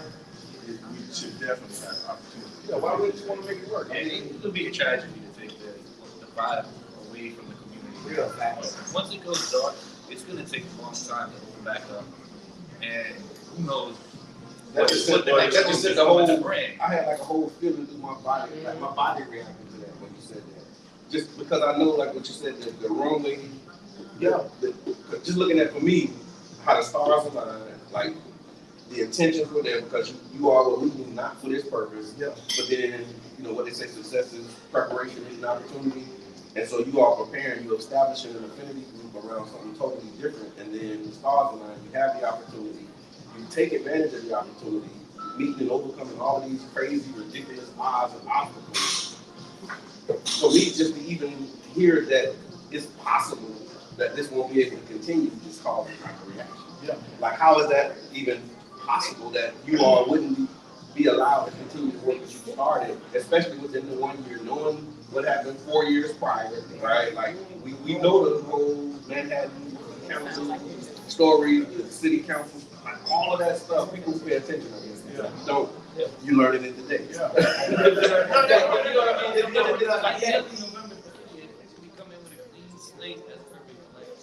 we should definitely have opportunity. Yeah, why wouldn't you want to make it work? I and mean, it'll be a tragedy to take the vibe away from the community. Once it goes dark, it's going to take a long time to open back up. And who knows That just sent the whole. I had like a whole feeling through my body, like my body reacted to that when you said that. Just because I know, like what you said, the wrong lady. Yeah. Just looking at for me, how the stars align, like the intentions were there because you all were leading not for this purpose. Yeah. But then what they say, success is preparation is an opportunity, and so you are preparing, you're establishing an affinity group around something totally different, and then the stars align. You have the opportunity. You take advantage of the opportunity, meeting and overcoming all of these crazy, ridiculous odds and obstacles. For me, just to even hear that it's possible that this won't be able to continue, just causes like a reaction. Yeah. Like, how is that even possible that you all wouldn't be allowed to continue the work that you started, especially within the 1 year, knowing what happened 4 years prior, right? Like, we know the whole Manhattan Council story, the city council, like all of that stuff, people pay attention to this. Yeah. You don't. Yeah. You learning it today. Yeah.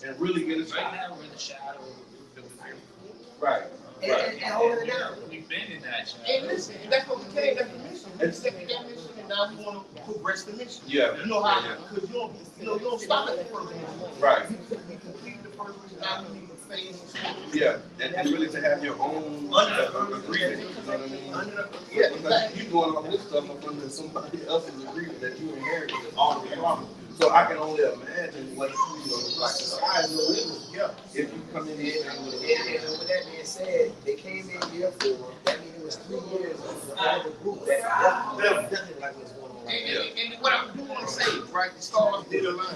And really get it right now. We're in the shadow of the right. And holding it down. We've been in that shadow. And listen, that's what we came. That's the mission. We accepted that mission, and now we want to progress the mission. Yeah. You know how? Because you don't stop at the first mission. Right. We completed the first mission. Now we need to phase. Yeah, and really to have your own agreement. You know what I mean? Yeah, because you're doing all this stuff up under somebody else's agreement that you inherited all the problem. So I can only imagine what like the sky is the limit. Yeah. If you come in here and with that being said, they came in year 4. That means it was 3 years of the group that nothing like what's going on. And what I do want to say, right? The stars did align,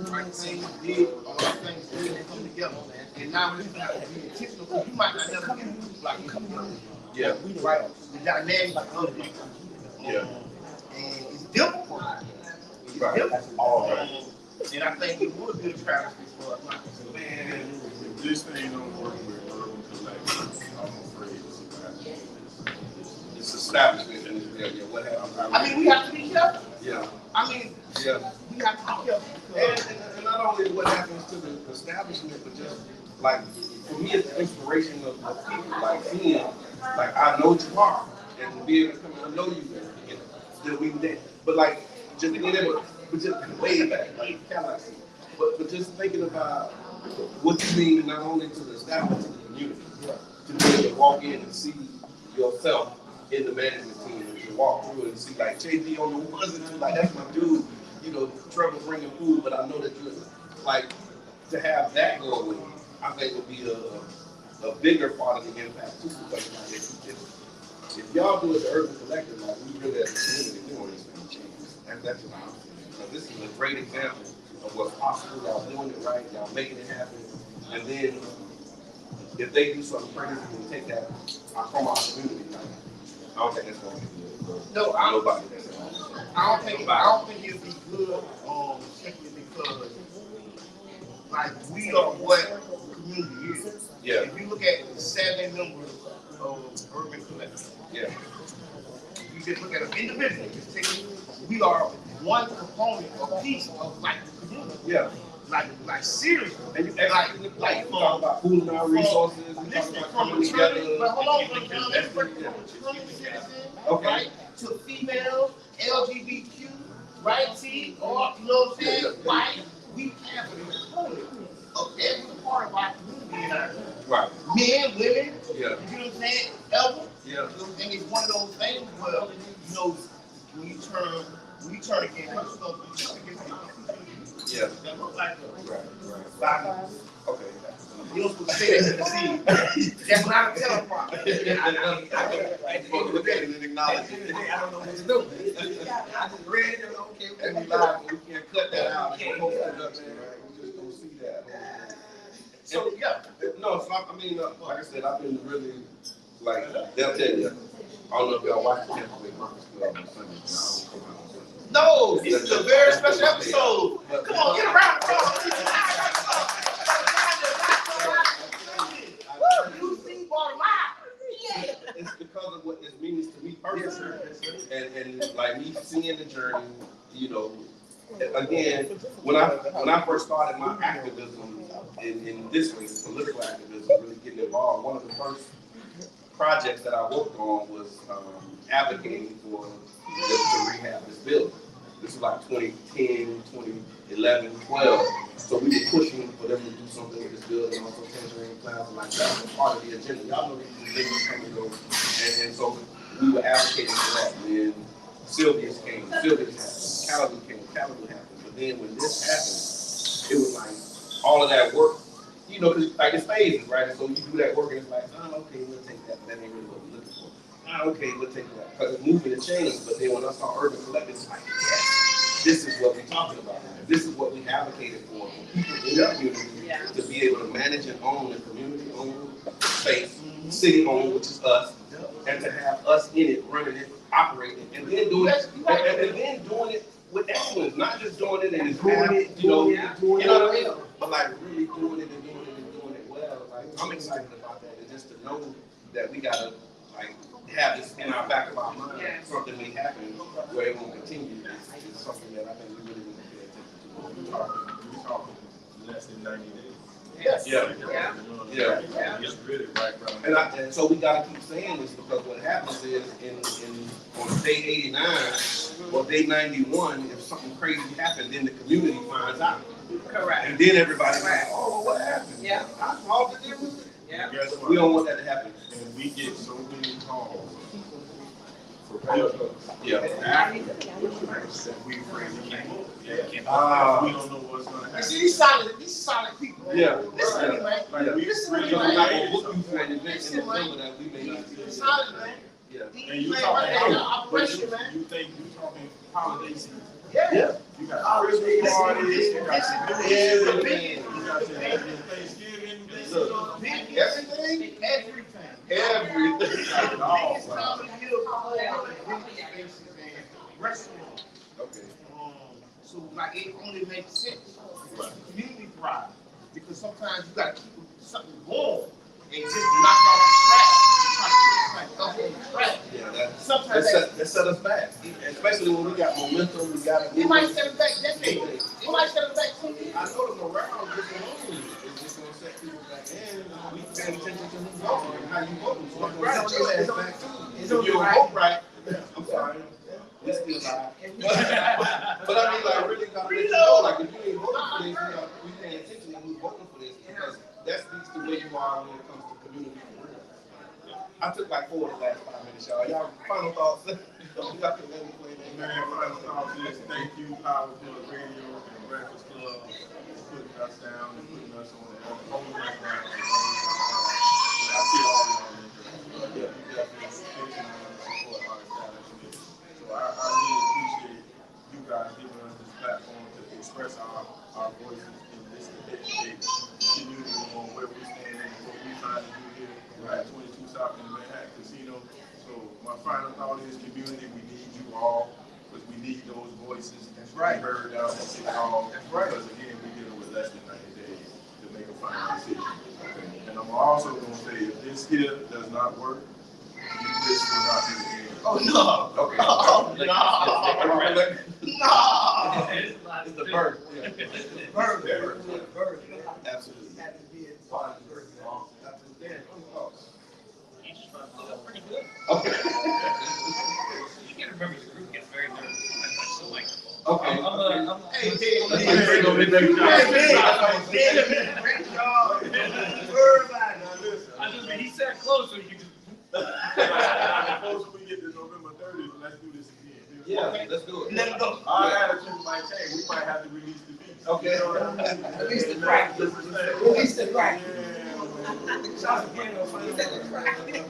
right? Things did, all the things did come together. And now we have to be intentional because you might not never get a group like come together. Yeah. Right. The dynamic of it. Yeah. And it's difficult. Right. All right. And I think it would be a travesty for us not to say, Man, if this thing don't work with urban collective, I'm afraid it's a bad It's establishment and yeah, what happened? I mean, we have to be careful. Yeah. I mean, yeah. We have to be careful. And not only what happens to the establishment, but just like for me, it's the inspiration of people like seeing, like I know what you are, and to be able to come and know you, still we there. But like just being able, but just way back, like kind of like, but just thinking about what you mean not only to the establishment, to the community, to be able to walk in and see yourself in the management team, and to walk through it and see like JD on the ones and two, like that's my dude. Trevor bringing food, but I know that you're like to have that go away. I think would be a bigger part of the impact too. Because like, if y'all do it the Urban Collective, like we really as a community doing this thing changes. That's what I'm saying. So this is a great example of what's possible. Y'all doing it right. Y'all making it happen. And then if they do something crazy and take that from our community, like, I don't think that's going to be good. No, nobody. I don't think it'd be good, simply because, like, we are what the community is. Yeah. If you look at the 7 members of Urban Collective, yeah. You just look at them individually. We are one component or piece of like the community. Yeah. Like seriously. And you like talk about pooling our resources. Listen, from returning, but hold on, okay. Right? To female, LGBTQ, right? T, or you know what I'm saying? White. We have a component of every part of our community in our right. Men, women, yeah. You know what I'm saying? Ever. Yeah. And it's one of those things where, when you turn against other stuff, you turn against the yeah. That looks like right. Okay. You don't supposed to say that to the scene. That's not a teleprompter. I look at it and acknowledge it. I don't know what to do. I just read it and okay. And we live, we can't cut that out. We post it up there, right? We just don't see that. So yeah. No, so I mean, like I said, I've been really, like, they'll tell you. I don't know if y'all watch the Tampa Bay Breakfast Club on Sunday. No, this is a very special episode. Come on, get around the It's because of what this means to me personally, and like me seeing the journey. Again, when I first started my activism in this way, political activism, really getting involved, one of the first projects that I worked on was advocating for to rehab this building. This was like 2010, 2011, 12. So we were pushing for them to do something with this building, also Tangerine Plaza, like that was part of the agenda. Y'all know these things come and go. And so we were advocating for that. And then Sylvia's came, Calaboo came, Calaboo happened. But then when this happened, it was like all of that work, you know, because like it's phases, right? And so you do that work and it's like, oh, okay, we'll take that. That ain't really what we're looking for. Okay, we'll take that. Because it's moving and changing. But then when I saw Urban Collective, it's like, yes, this is what we're talking about. This is what we advocated for people in the community to be able to manage and own a community-owned space, city-owned, which is us, and to have us in it, running it, operating, and then doing it, and then doing it with excellence, not just doing it and doing it, you know what I mean? But like really doing it and doing it and doing it well. Like I'm excited about that, and just to know that we gotta like have this in our back of our mind, something may happen where it won't continue. It's something that I think we really need to pay attention to. We talking less than 90 days. Yes. Yeah. It's really right around. And so we gotta keep saying this because what happens is on day 89 or day 91, if something crazy happens, then the community finds out. Correct. And then everybody's like, oh, well, what happened? Yeah. How small did it was? Yeah. Guess what? We don't want that to happen. And we get so many calls for help. Yeah. That we afraid to keep moving. We don't know what's gonna You happen. see, these solid people. Man. Yeah. Listen to me, man. Like we Listen to really me, I'm man. not gonna book you for an event in December that we may not They're see. solid, man. Yeah. And you Man, talking right there, about, operation, man. you think you talking holiday season. Yeah. You got Christmas parties, you got Everything. you got Thanksgiving, Look, Big everything? everything. Everything. Biggest time of year for spaces and restaurants. Okay. So like it only makes sense. Community pride. Because sometimes you gotta keep something going and just knock off the track. Yeah, Sometimes that set us back. Especially when we got momentum, we got it might set us back definitely. It might set us back 2 years. I know the morale just alone is just gonna set people back in. We pay attention to who's voting and how you voting. So I'm gonna set your ass back too. If you don't vote right, I'm sorry. We still alive. But I mean, like, really gotta let you know, like, if you ain't voting for this, we pay attention to who's voting for this because that speaks to where you are when it comes to community. I took like 4 of the last 5 minutes, y'all. Y'all final thoughts? Y'all can let me play that. Man, final thoughts is thank you, Power Club Radio and Breakfast Club, for putting us down and putting us on the holding us down. I see all y'all in there. You definitely support our establishment. So I really appreciate you guys giving us this platform to express our voices in this educated community on where we stand and what we're trying to do here at 22 South in Manhattan Casino. So my final thought is community, we need you all, because we need those voices to be heard out at City Hall. Because again, we're dealing with less than 90 days to make a final decision. And I'm also going to say, if this here does not work, this will not be the end. Oh no! Okay. Oh no! No! It's the bird. Yeah. Bird. Absolutely. Had to be a part of the bird. Pretty good. Okay. You can't remember the group gets very nervous. I touch the microphone. Okay. Hey, great job. He said closer. You just. Before we get to November 30th, let's do this again. Yeah, let's do it. Let it go. Our attitude might change. We might have to release the beats. Okay. You know what I mean? Release the crack. Release the crack. Shots again, release the crack. Hey, man.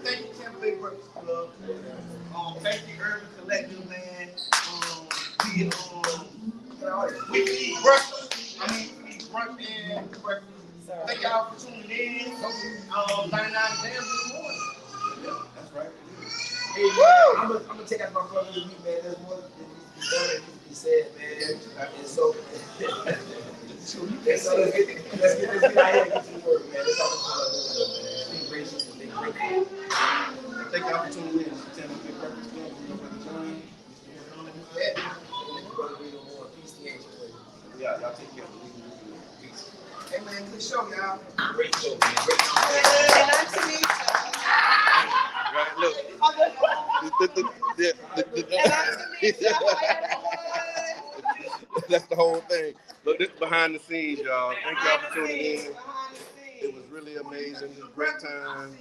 Thank you, Tampa Bay Breakfast Club. Thank you, Urban Collective, man. We need breakfast. We need brunch and breakfast. Thank y'all for tuning in. 99 Jams in the morning. That's right. Hey, man, I'm gonna take out my brother this week, man. There's more than he said, man. And so, let's get out here and get to work, man. Let's talk about big gracious and big grateful. Thank y'all for tuning in. Tampa Bay Breakfast Club. We're going to join. Yeah, y'all take care of the week. Peace. Hey, man, good show, y'all. Great show, man. Great show. That's the whole thing. Look, this is behind the scenes, y'all. Thank y'all for tuning in. It was really amazing. It was a great time.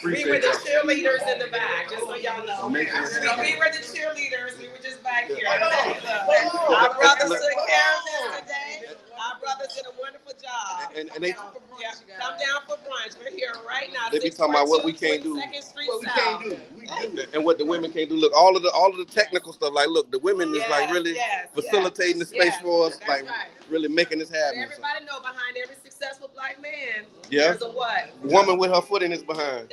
We were Appreciate the y'all. cheerleaders in the back, just so y'all know. We Making it happen. were the cheerleaders, we were just back here. Yeah. Our brothers took care of this today. Our brothers did a wonderful job. And they Yeah, come down for brunch. We're here right now. They be talking about what we can't do. 22nd Street What we South. can't do, we do. and what the women can't do. Look, all of the technical stuff. Like, look, the women is like really facilitating the space for us, That's like right. really making this But happen. So, everybody know behind every successful black man, Yeah. there's a what? woman with her foot in his behind.